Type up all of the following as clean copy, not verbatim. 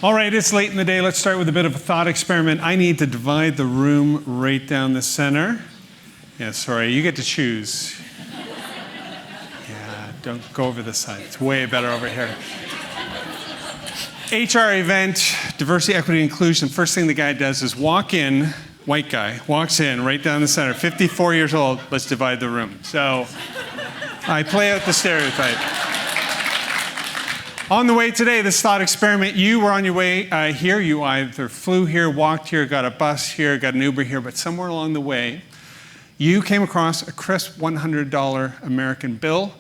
All right, it's late in the day. Let's start with a bit of a thought experiment. I need to divide the room right down the center. Yeah, sorry, you get to choose. Yeah, don't go over this side. It's way better over here. HR event, diversity, equity, inclusion. First thing the guy does is walk in, white guy, walks in right down the center, 54 years old, let's divide the room. So I play out the stereotype. On the way today, this thought experiment, you were on your way here. You either flew here, walked here, got a bus here, got an Uber here, but somewhere along the way, you came across a crisp $100 American bill.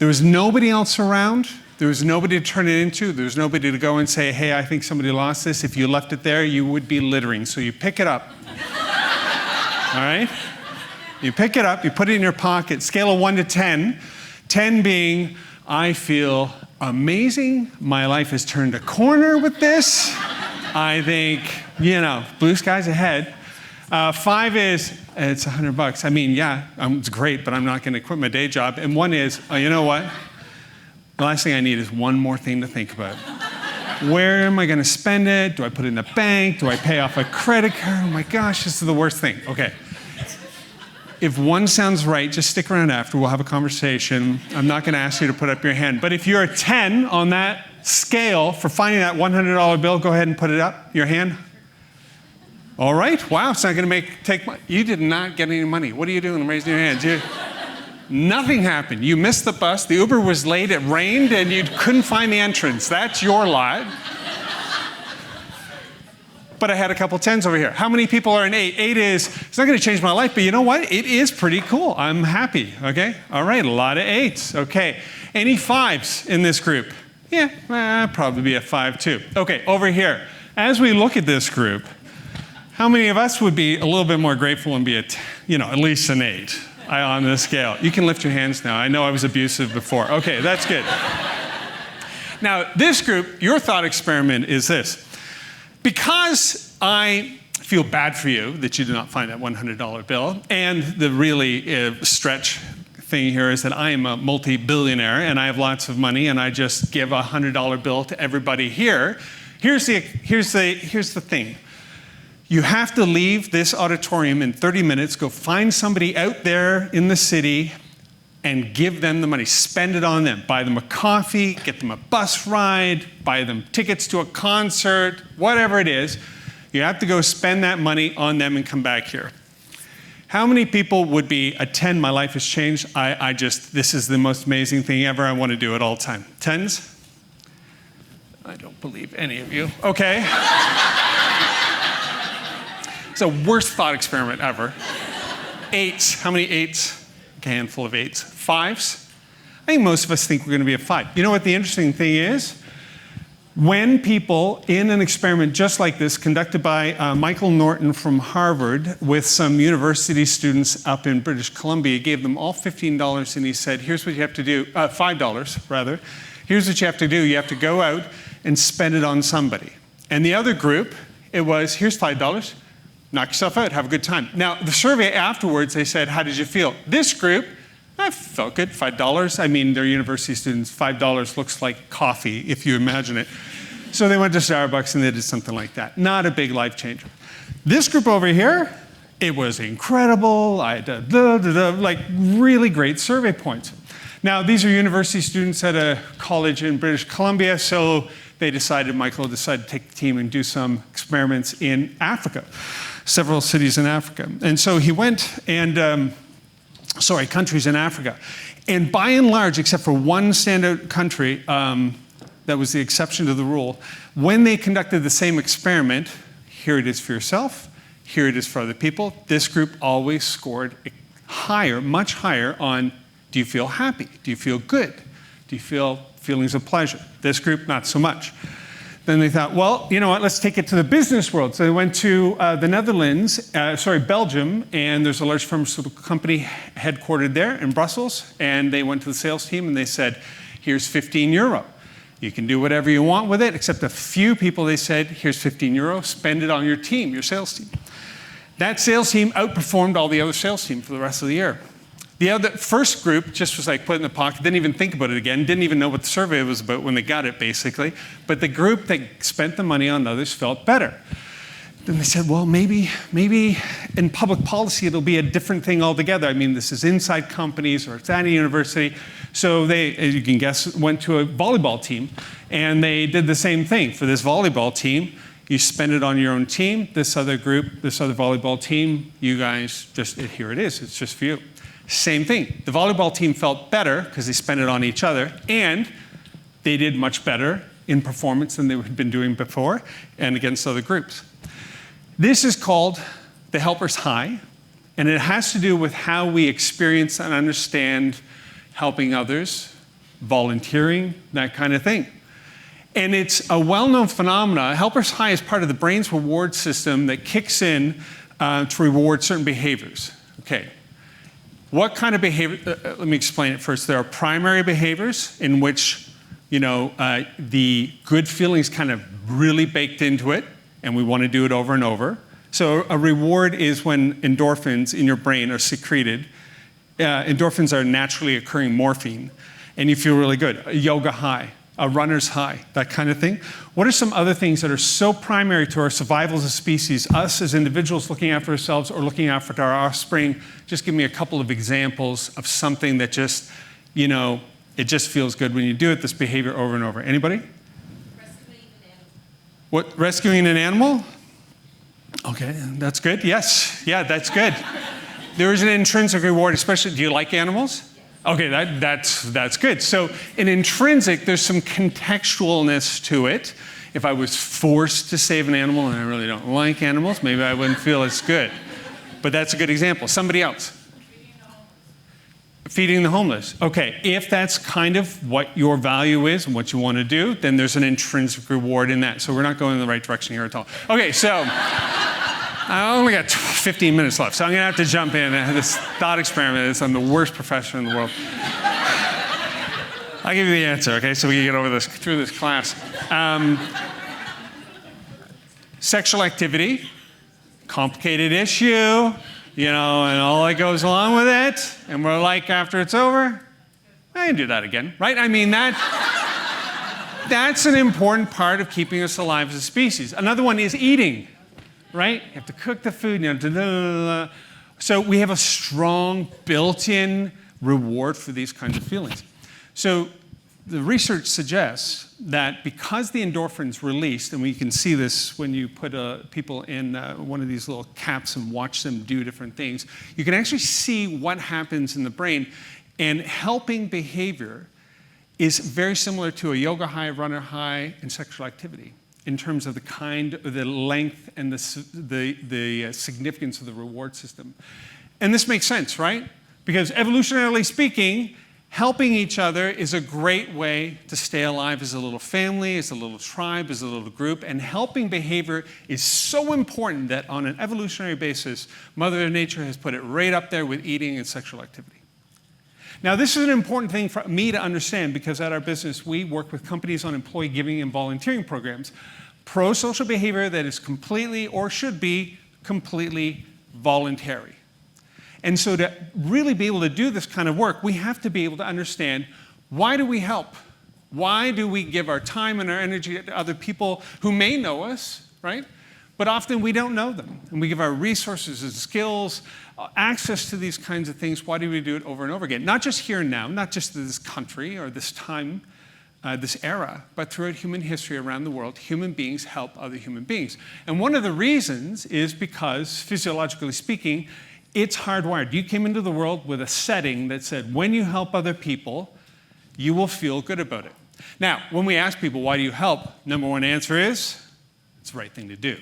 There was nobody else around. There was nobody to turn it into. There was nobody to go and say, hey, I think somebody lost this. If you left it there, you would be littering. So you pick it up. All right? You pick it up, you put it in your pocket, scale of 1 to 10. 10 being, I feel amazing. My life has turned a corner with this. I think, blue skies ahead. 5 is, it's $100. I mean, yeah, it's great, but I'm not going to quit my day job. And 1 is, you know what? The last thing I need is one more thing to think about. Where am I going to spend it? Do I put it in the bank? Do I pay off a credit card? Oh my gosh, this is the worst thing. Okay. If 1 sounds right, just stick around after. We'll have a conversation. I'm not going to ask you to put up your hand. But if you're a 10 on that scale for finding that $100 bill, go ahead and put it up, your hand. All right. Wow, it's not going to take money. You did not get any money. What are you doing? I'm raising your hands. Nothing happened. You missed the bus. The Uber was late. It rained, and you couldn't find the entrance. That's your lot. But I had a couple 10s over here. How many people are an 8? 8 is, it's not going to change my life, but you know what? It is pretty cool. I'm happy, okay? All right, a lot of 8s, okay. Any 5s in this group? Yeah, probably be a 5 too. Okay, over here. As we look at this group, how many of us would be a little bit more grateful and be at least an 8 on this scale? You can lift your hands now. I know I was abusive before. Okay, that's good. Now, this group, your thought experiment is this. Because I feel bad for you that you did not find that $100 bill, and the really stretch thing here is that I am a multi-billionaire and I have lots of money and I just give a $100 bill to everybody here. Here's the thing. You have to leave this auditorium in 30 minutes, go find somebody out there in the city and give them the money. Spend it on them. Buy them a coffee, get them a bus ride, buy them tickets to a concert, whatever it is. You have to go spend that money on them and come back here. How many people would be a 10, my life has changed, this is the most amazing thing ever, I want to do it all the time. 10s? I don't believe any of you. Okay. It's the worst thought experiment ever. 8s, how many 8s? A handful of 8s. 5s? I think most of us think we're going to be a 5. You know what the interesting thing is? When people in an experiment just like this, conducted by Michael Norton from Harvard with some university students up in British Columbia, gave them all $15 and he said, here's what you have to do, $5 rather. Here's what you have to do. You have to go out and spend it on somebody. And the other group, it was, here's $5. Knock yourself out, have a good time. Now, the survey afterwards, they said, how did you feel? This group, I felt good, $5. I mean, they're university students. $5 looks like coffee, if you imagine it. So they went to Starbucks and they did something like that. Not a big life changer. This group over here, it was incredible. Like really great survey points. Now, these are university students at a college in British Columbia, so Michael decided to take the team and do some experiments in Africa. Several cities in Africa. And so he went and, countries in Africa. And by and large, except for one standout country, that was the exception to the rule, when they conducted the same experiment, here it is for yourself, here it is for other people, this group always scored higher, much higher on, do you feel happy? Do you feel good? Do you feel feelings of pleasure? This group, not so much. Then they thought, well, you know what, let's take it to the business world. So they went to Belgium, and there's a large pharmaceutical company headquartered there in Brussels, and they went to the sales team and they said, here's €15. You can do whatever you want with it, except a few people, they said, here's €15, spend it on your team, your sales team. That sales team outperformed all the other sales teams for the rest of the year. The other first group just was like put in the pocket, didn't even think about it again, didn't even know what the survey was about when they got it, basically. But the group that spent the money on others felt better. Then they said, well, maybe in public policy it'll be a different thing altogether. I mean, this is inside companies or it's at a university. So they, as you can guess, went to a volleyball team, and they did the same thing. For this volleyball team, you spend it on your own team. This other group, this other volleyball team, you guys just, here it is, it's just for you. Same thing. The volleyball team felt better because they spent it on each other, and they did much better in performance than they had been doing before and against other groups. This is called the helper's high, and it has to do with how we experience and understand helping others, volunteering, that kind of thing. And it's a well-known phenomenon. Helper's high is part of the brain's reward system that kicks in to reward certain behaviors. Okay. What kind of behavior? Let me explain it first. There are primary behaviors in which, the good feelings kind of really baked into it, and we want to do it over and over. So a reward is when endorphins in your brain are secreted. Endorphins are naturally occurring morphine, and you feel really good. A yoga high, a runner's high, that kind of thing. What are some other things that are so primary to our survival as a species, us as individuals looking after ourselves or looking after our offspring? Just give me a couple of examples of something that just, it just feels good when you do it, this behavior over and over. Anybody? What, rescuing an animal? Okay, that's good. Yes, yeah, that's good. There is an intrinsic reward, especially, do you like animals? Okay, that's good. So in intrinsic, there's some contextualness to it. If I was forced to save an animal and I really don't like animals, maybe I wouldn't feel as good. But that's a good example. Somebody else? Feeding the homeless. Okay, if that's kind of what your value is and what you want to do, then there's an intrinsic reward in that. So we're not going in the right direction here at all. Okay, so I only got 15 minutes left, so I'm going to have to jump in. This thought experiment is I'm the worst professor in the world. I'll give you the answer, okay, so we can get over this through this class. Sexual activity, complicated issue. And all that goes along with it, and we're like, after it's over, I can do that again, right? I mean, that's an important part of keeping us alive as a species. Another one is eating, right? You have to cook the food, So we have a strong built-in reward for these kinds of feelings. So the research suggests that because the endorphins released, and we can see this when you put people in one of these little caps and watch them do different things, you can actually see what happens in the brain. And helping behavior is very similar to a yoga high, runner high, and sexual activity in terms of the length and the significance of the reward system. And this makes sense, right? Because evolutionarily speaking, helping each other is a great way to stay alive as a little family, as a little tribe, as a little group. And helping behavior is so important that on an evolutionary basis, Mother Nature has put it right up there with eating and sexual activity. Now, this is an important thing for me to understand because at our business, we work with companies on employee giving and volunteering programs. Pro-social behavior that is completely, or should be, completely voluntary. And so to really be able to do this kind of work, we have to be able to understand, why do we help? Why do we give our time and our energy to other people who may know us, right? But often we don't know them. And we give our resources and skills, access to these kinds of things. Why do we do it over and over again? Not just here and now, not just this country or this time, this era, but throughout human history around the world, human beings help other human beings. And one of the reasons is because, physiologically speaking, it's hardwired. You came into the world with a setting that said, when you help other people, you will feel good about it. Now, when we ask people, why do you help? Number one answer is, it's the right thing to do,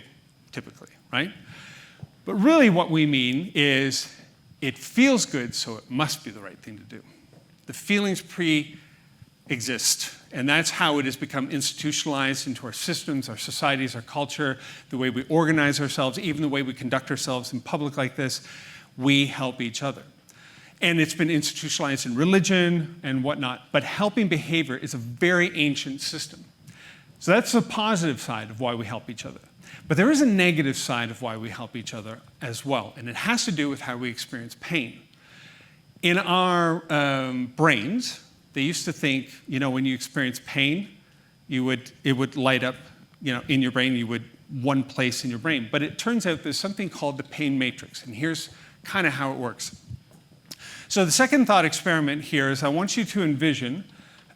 typically, right? But really what we mean is, it feels good, so it must be the right thing to do. The feelings pre-exist, and that's how it has become institutionalized into our systems, our societies, our culture, the way we organize ourselves, even the way we conduct ourselves in public like this. We help each other. And it's been institutionalized in religion and whatnot, but helping behavior is a very ancient system. So that's the positive side of why we help each other. But there is a negative side of why we help each other as well, and it has to do with how we experience pain. In our brains, they used to think, when you experience pain, it would light up, in your brain, one place in your brain. But it turns out there's something called the pain matrix, and here's kind of how it works. So the second thought experiment here is I want you to envision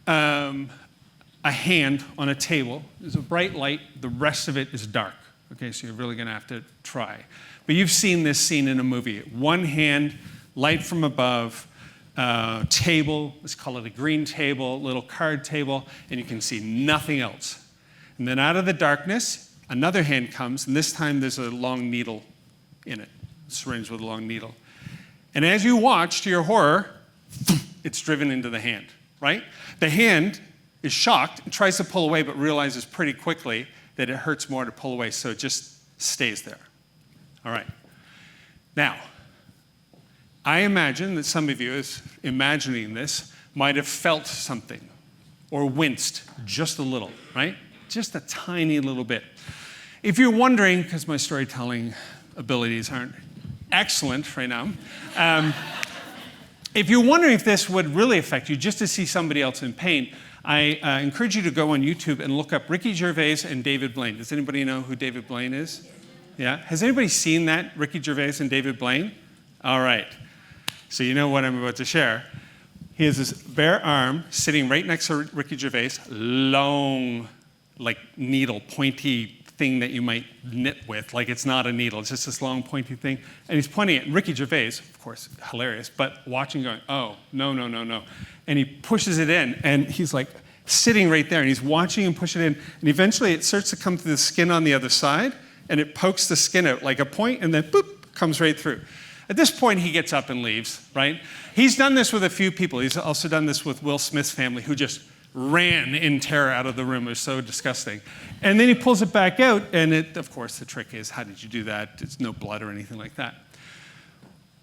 a hand on a table. There's a bright light. The rest of it is dark. Okay, so you're really going to have to try. But you've seen this scene in a movie. One hand, light from above, table, let's call it a green table, little card table, and you can see nothing else. And then out of the darkness, another hand comes, and this time there's a long needle in it, a syringe with a long needle. And as you watch, to your horror, it's driven into the hand, right? The hand is shocked and tries to pull away, but realizes pretty quickly that it hurts more to pull away, so it just stays there. All right. Now, I imagine that some of you, as imagining this, might have felt something or winced just a little, right? Just a tiny little bit. If you're wondering, because my storytelling abilities aren't excellent right now, if you're wondering if this would really affect you just to see somebody else in pain, I encourage you to go on YouTube and look up Ricky Gervais and David Blaine. Does anybody know who David Blaine is? Yeah? Has anybody seen that, Ricky Gervais and David Blaine? All right. So you know what I'm about to share. He has this bare arm sitting right next to Ricky Gervais, long, like needle, pointy thing that you might knit with. Like it's not a needle, it's just this long, pointy thing. And he's pointing at Ricky Gervais, of course, hilarious, but watching going, oh, no, no, no, no. And he pushes it in, and he's like sitting right there, and he's watching him push it in, and eventually it starts to come through the skin on the other side, and it pokes the skin out like a point, and then boop, comes right through. At this point, he gets up and leaves, right? He's done this with a few people. He's also done this with Will Smith's family, who just ran in terror out of the room. It was so disgusting. And then he pulls it back out, and of course, the trick is, how did you do that? It's no blood or anything like that.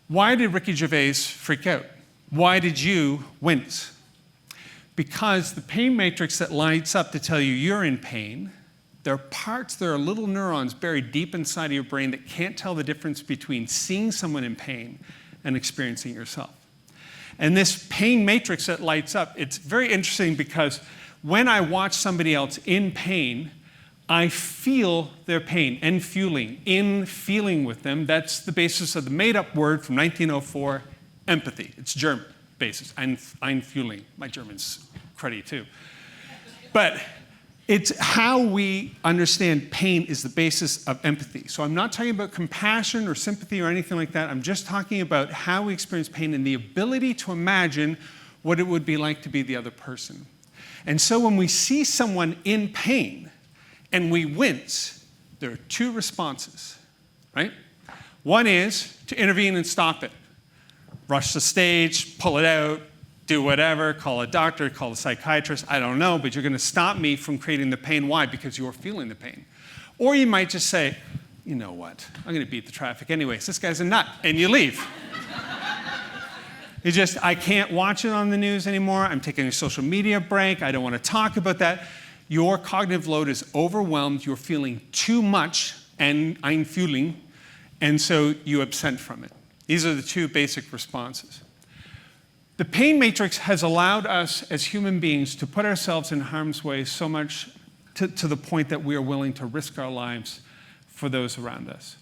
Why did Ricky Gervais freak out? Why did you wince? Because the pain matrix that lights up to tell you you're in pain, there are little neurons buried deep inside of your brain that can't tell the difference between seeing someone in pain and experiencing yourself. And this pain matrix that lights up, it's very interesting because when I watch somebody else in pain, I feel their pain, in feeling with them. That's the basis of the made-up word from 1904, empathy. It's German basis, einfühling. My German's cruddy too. But it's how we understand pain is the basis of empathy. So I'm not talking about compassion or sympathy or anything like that. I'm just talking about how we experience pain and the ability to imagine what it would be like to be the other person. And so when we see someone in pain and we wince, there are two responses, right? One is to intervene and stop it. Rush the stage, pull it out, do whatever, call a doctor, call a psychiatrist, I don't know, but you're going to stop me from creating the pain. Why? Because you're feeling the pain. Or you might just say, you know what, I'm going to beat the traffic anyways, this guy's a nut, and you leave. I can't watch it on the news anymore, I'm taking a social media break, I don't want to talk about that. Your cognitive load is overwhelmed, you're feeling too much, and einfühling, and so you absent from it. These are the two basic responses. The pain matrix has allowed us as human beings to put ourselves in harm's way so much to the point that we are willing to risk our lives for those around us.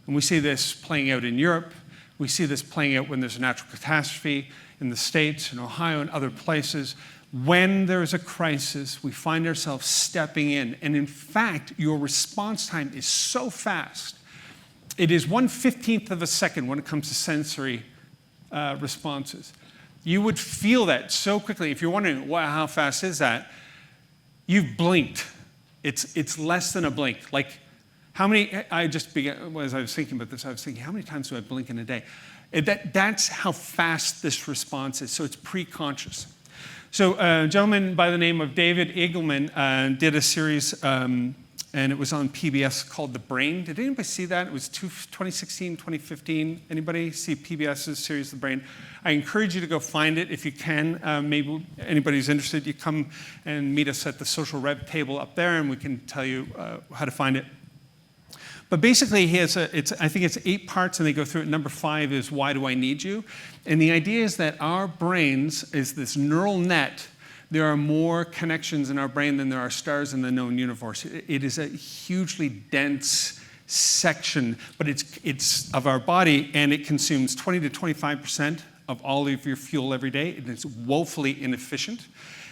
And we see this playing out in Europe. We see this playing out when there's a natural catastrophe in the States, in Ohio, and other places. When there is a crisis, we find ourselves stepping in. And in fact, your response time is so fast. It is 1/15 of a second when it comes to sensory responses. You would feel that so quickly. If you're wondering, wow, how fast is that? You've blinked. It's less than a blink. Like, how many, as I was thinking about this, I was thinking, how many times do I blink in a day? That's how fast this response is. So it's pre-conscious. So a gentleman by the name of David Eagleman did a series, and it was on PBS called The Brain. Did anybody see that? It was 2016, 2015. Anybody see PBS's series, The Brain? I encourage you to go find it if you can. Maybe anybody's interested, you come and meet us at the social rev table up there, and we can tell you how to find it. But basically, he has I think it's 8 parts, and they go through it. Number 5 is why do I need you? And the idea is that our brains is this neural net. There are more connections in our brain than there are stars in the known universe. It is a hugely dense section, but it's of our body, and it consumes 20 to 25% of all of your fuel every day. It is woefully inefficient.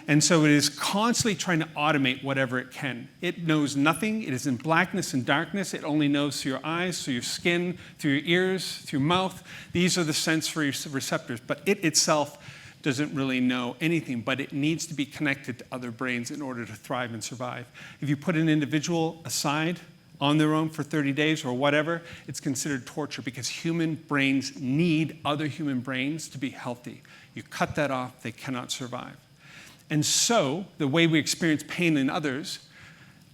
And so it is constantly trying to automate whatever it can. It knows nothing. It is in blackness and darkness. It only knows through your eyes, through your skin, through your ears, through your mouth. These are the sensory receptors. But it itself doesn't really know anything, but it needs to be connected to other brains in order to thrive and survive. If you put an individual aside on their own for 30 days or whatever, it's considered torture because human brains need other human brains to be healthy. You cut that off, they cannot survive. And so, the way we experience pain in others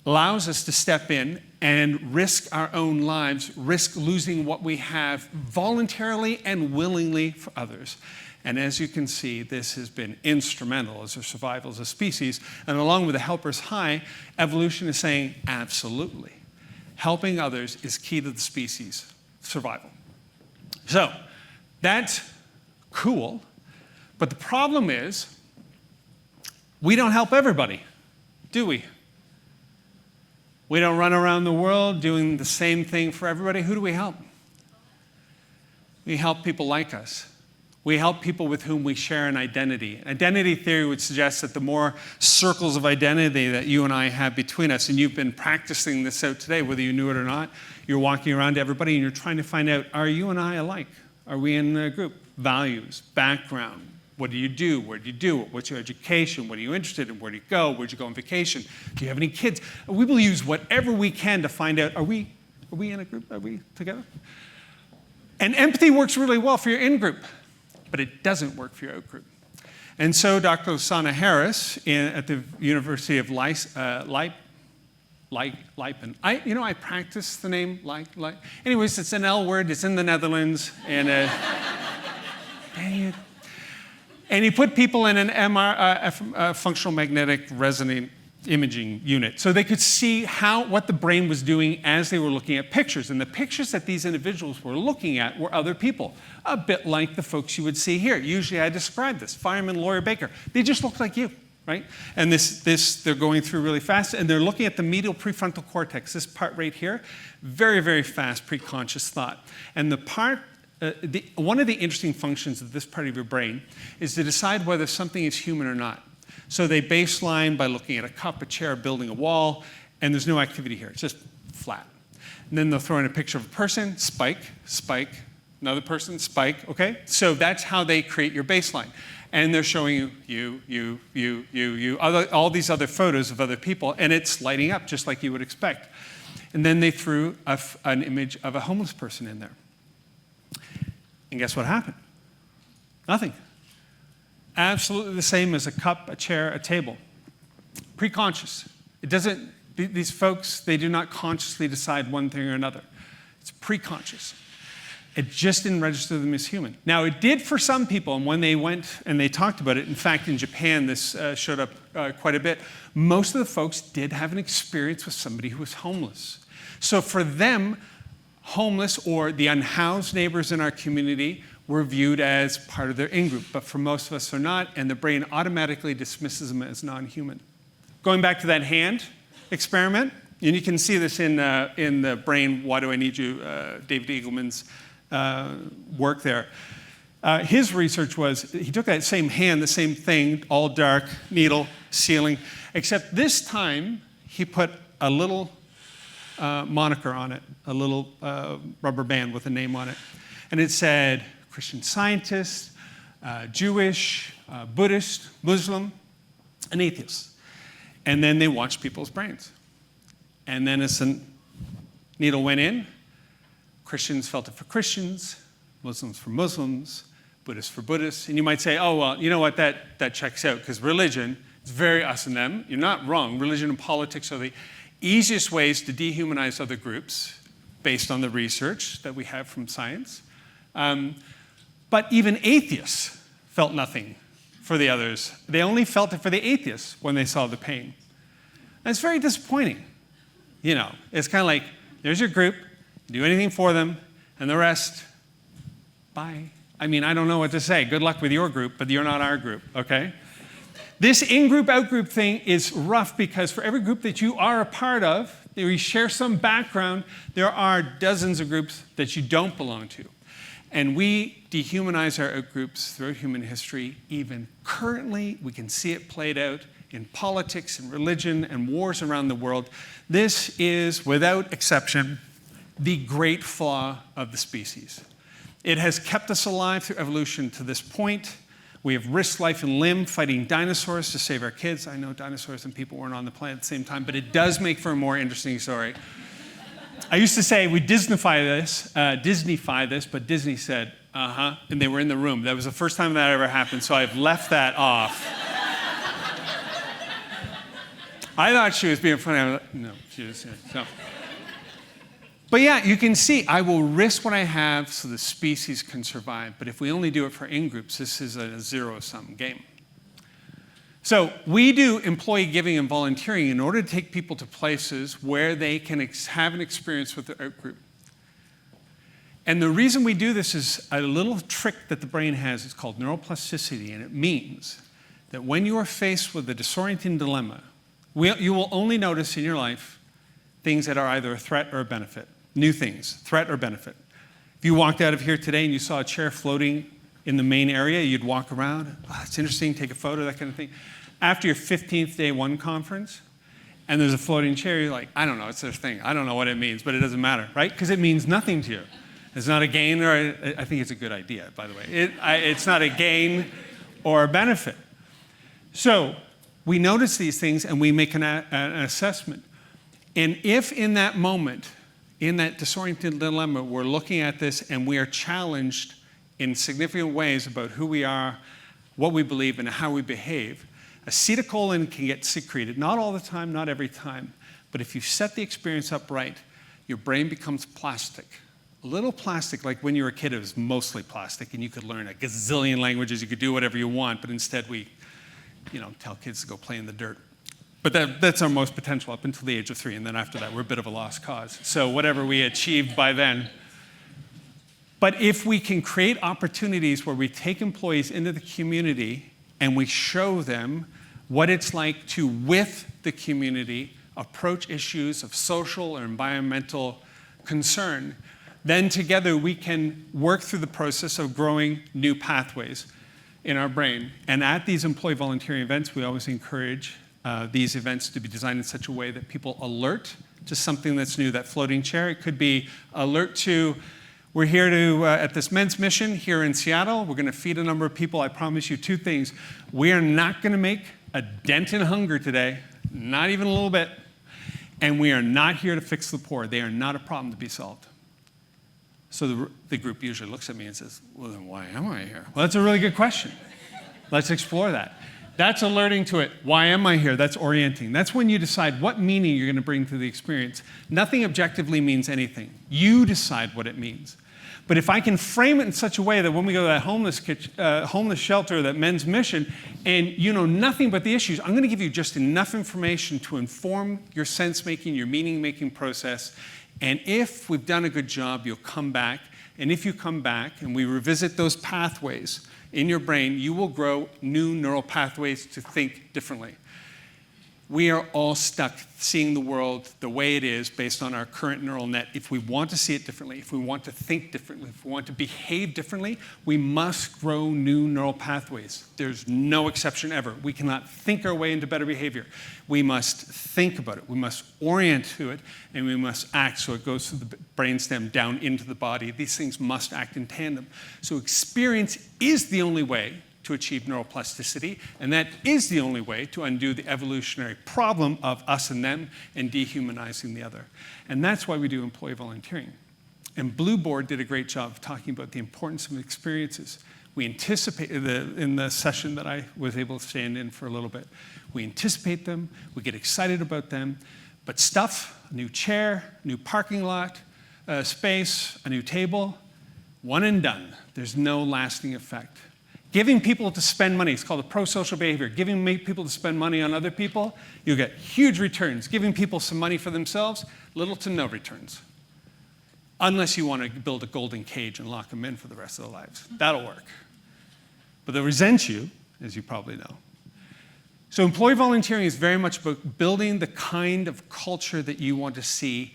allows us to step in and risk our own lives, risk losing what we have voluntarily and willingly for others. And as you can see, this has been instrumental as our survival as a species. And along with the helper's high, evolution is saying, absolutely. Helping others is key to the species' survival. So, that's cool. But the problem is, we don't help everybody, do we? We don't run around the world doing the same thing for everybody. Who do we help? We help people like us. We help people with whom we share an identity. Identity theory would suggest that the more circles of identity that you and I have between us, and you've been practicing this out today, whether you knew it or not, you're walking around to everybody and you're trying to find out, are you and I alike? Are we in a group? Values, background. What do you do? Where do you do it? What's your education? What are you interested in? Where do you go? Where'd you go on vacation? Do you have any kids? We will use whatever we can to find out, are we in a group? Are we together? And empathy works really well for your in-group, but it doesn't work for your out-group. And so Dr. Lasana Harris at the University of Leiden, I practice the name Leiden. Anyways, it's an L word. It's in the Netherlands. And dang it. And he put people in an functional magnetic resonant imaging unit so they could see what the brain was doing as they were looking at pictures. And the pictures that these individuals were looking at were other people, a bit like the folks you would see here. Usually I describe this, fireman, lawyer, baker. They just look like you, right? And this they're going through really fast, and they're looking at the medial prefrontal cortex, this part right here, very, very fast preconscious thought. And the part one of the interesting functions of this part of your brain is to decide whether something is human or not. So they baseline by looking at a cup, a chair, building a wall, and there's no activity here. It's just flat. And then they'll throw in a picture of a person, spike, another person, spike, okay? So that's how they create your baseline. And they're showing you, all these other photos of other people, and it's lighting up just like you would expect. And then they threw an image of a homeless person in there. And guess what happened? Nothing. Absolutely the same as a cup, a chair, a table. Preconscious. These folks, they do not consciously decide one thing or another. It's preconscious. It just didn't register them as human. Now, it did for some people, and when they went and they talked about it, in fact, in Japan, this showed up quite a bit. Most of the folks did have an experience with somebody who was homeless. So for them, homeless or the unhoused neighbors in our community were viewed as part of their in-group, but for most of us they're not, and the brain automatically dismisses them as non-human. Going back to that hand experiment, and you can see this in the brain, Why Do I Need You, David Eagleman's work there. His research was, he took that same hand, the same thing, all dark, needle, ceiling, except this time he put a little moniker on it, a little rubber band with a name on it. And it said Christian Scientist, Jewish, Buddhist, Muslim, and atheist. And then they watched people's brains. And then as the needle went in, Christians felt it for Christians, Muslims for Muslims, Buddhists for Buddhists. And you might say, oh, well, you know what, that checks out, because religion is very us and them. You're not wrong. Religion and politics are the easiest ways to dehumanize other groups based on the research that we have from science. But even atheists felt nothing for the others. They only felt it for the atheists when they saw the pain. And it's very disappointing. You know, it's kind of like, there's your group, do anything for them, and the rest, bye. I mean, I don't know what to say. Good luck with your group, but you're not our group, okay? This in-group, out-group thing is rough because for every group that you are a part of, that we share some background, there are dozens of groups that you don't belong to. And we dehumanize our out-groups throughout human history. Even currently, we can see it played out in politics and religion and wars around the world. This is, without exception, the great flaw of the species. It has kept us alive through evolution to this point. We have risked life and limb fighting dinosaurs to save our kids. I know dinosaurs and people weren't on the planet at the same time, but it does make for a more interesting story. I used to say we Disneyfy this, but Disney said, and they were in the room. That was the first time that ever happened, so I've left that off. I thought she was being funny. I was like, no, she was, so. But yeah, you can see, I will risk what I have so the species can survive. But if we only do it for in-groups, this is a zero-sum game. So we do employee giving and volunteering in order to take people to places where they can have an experience with their out-group. And the reason we do this is a little trick that the brain has. It's called neuroplasticity, and it means that when you are faced with a disorienting dilemma, you will only notice in your life things that are either a threat or a benefit. New things, threat or benefit. If you walked out of here today and you saw a chair floating in the main area, you'd walk around, oh, it's interesting, take a photo, that kind of thing. After your 15th day one conference, and there's a floating chair, you're like, I don't know, it's their thing. I don't know what it means, but it doesn't matter, right? Because it means nothing to you. It's not a gain, or I think it's a good idea, by the way. It's not a gain or a benefit. So we notice these things and we make an assessment. And if in that moment, in that disoriented dilemma, we're looking at this and we are challenged in significant ways about who we are, what we believe, and how we behave, acetylcholine can get secreted. Not all the time, not every time. But if you set the experience up right, your brain becomes plastic. A little plastic, like when you were a kid, it was mostly plastic, and you could learn a gazillion languages, you could do whatever you want, but instead we, tell kids to go play in the dirt. But that's our most potential up until the age of 3, and then after that, we're a bit of a lost cause. So whatever we achieved by then. But if we can create opportunities where we take employees into the community and we show them what it's like to, with the community, approach issues of social or environmental concern, then together we can work through the process of growing new pathways in our brain. And at these employee volunteering events, we always encourage these events to be designed in such a way that people alert to something that's new. That floating chair, it could be alert to, we're here to, at this men's mission here in Seattle, we're going to feed a number of people. I promise you 2 things. We are not going to make a dent in hunger today, not even a little bit. And we are not here to fix the poor. They are not a problem to be solved. So the group usually looks at me and says, well, then why am I here? Well, that's a really good question. Let's explore that. That's alerting to it. Why am I here? That's orienting. That's when you decide what meaning you're going to bring to the experience. Nothing objectively means anything. You decide what it means. But if I can frame it in such a way that when we go to that homeless shelter, that men's mission, and you know nothing but the issues, I'm going to give you just enough information to inform your sense-making, your meaning-making process. And if we've done a good job, you'll come back. And if you come back and we revisit those pathways in your brain, you will grow new neural pathways to think differently. We are all stuck seeing the world the way it is based on our current neural net. If we want to see it differently, if we want to think differently, if we want to behave differently, we must grow new neural pathways. There's no exception ever. We cannot think our way into better behavior. We must think about it. We must orient to it, and we must act so it goes through the brainstem down into the body. These things must act in tandem. So experience is the only way to achieve neuroplasticity, and that is the only way to undo the evolutionary problem of us and them and dehumanizing the other. And that's why we do employee volunteering. And Blue Board did a great job of talking about the importance of experiences. We anticipate, in the session that I was able to stand in for a little bit, we anticipate them, we get excited about them, but stuff, a new chair, new parking lot, space, a new table, one and done. There's no lasting effect. Giving people to spend money, it's called a pro-social behavior. Giving people to spend money on other people, you get huge returns. Giving people some money for themselves, little to no returns. unless you want to build a golden cage and lock them in for the rest of their lives. That'll work. But they'll resent you, as you probably know. So employee volunteering is very much about building the kind of culture that you want to see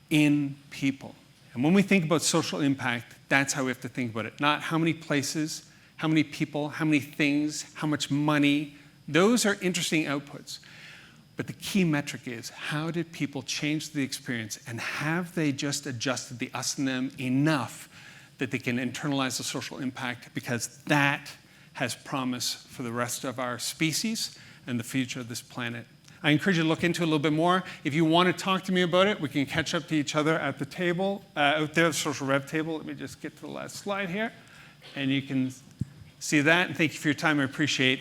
in people. And when we think about social impact, that's how we have to think about it. Not how many places, how many people, how many things, how much money. Those are interesting outputs. But the key metric is, how did people change the experience, and have they just adjusted the us and them enough that they can internalize the social impact, because that has promise for the rest of our species and the future of this planet. I encourage you to look into it a little bit more. If you want to talk to me about it, we can catch up to each other at the table, out there, the Social Rev table. Let me just get to the last slide here, and you can see that. And thank you for your time. I appreciate